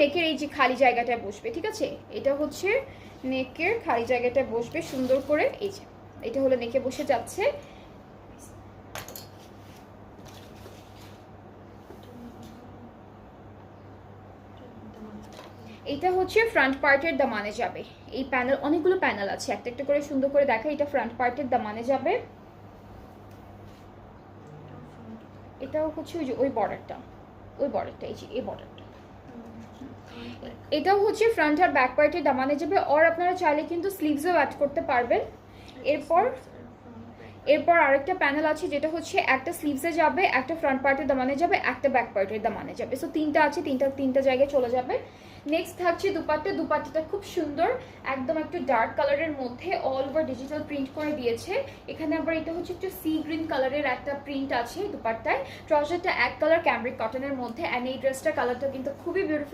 নেকের এই যে খালি জায়গাটায় বসবে, ঠিক আছে? এটা হচ্ছে নেকের খালি জায়গাটায় বসবে সুন্দর করে, এই যে এটা হলো নেকে বসে যাচ্ছে। এটা হচ্ছে ফ্রন্ট পার্টের দামানে যাবে। এই প্যানেল, অনেকগুলো প্যানেল আছে, একটা একটা করে সুন্দর করে দেখা। এটা ফ্রন্ট পার্টের দামানে যাবে। এটাও হচ্ছে ওই যে ওই বর্ডারটা, ওই বর্ডারটা, এই যে এই বর্ডারটা। এটাও হচ্ছে ফ্রন্ট আর ব্যাক পার্টের দামানে যাবে। আর আপনারা চাইলে কিন্তু স্লিভসও অ্যাড করতে পারবেন। এরপর আরেকটা প্যানেল আছে যেটা হচ্ছে একটা স্লিভসে যাবে, একটা ফ্রন্ট পার্টের দামানে যাবে, একটা ব্যাক পার্টের দামানে যাবে। সো তিনটা আছে, তিনটা জায়গায় চলে যাবে। নেক্সট থাকছে দুপাট্টা। দুপাট্টাটা খুব সুন্দর, একদম একটু ডার্ক কালারের মধ্যে অল ওভার ডিজিটাল প্রিন্ট করে দিয়েছে। এখানে আবার এটা হচ্ছে একটু সি গ্রিন কালারের একটা প্রিন্ট আছে দুপাট্টায়। ট্রাউজারটা এক কালার ক্যামব্রিক কটনের মধ্যে, অ্যান্ড এই ড্রেসটার কালারটা কিন্তু খুবই বিউটিফুল।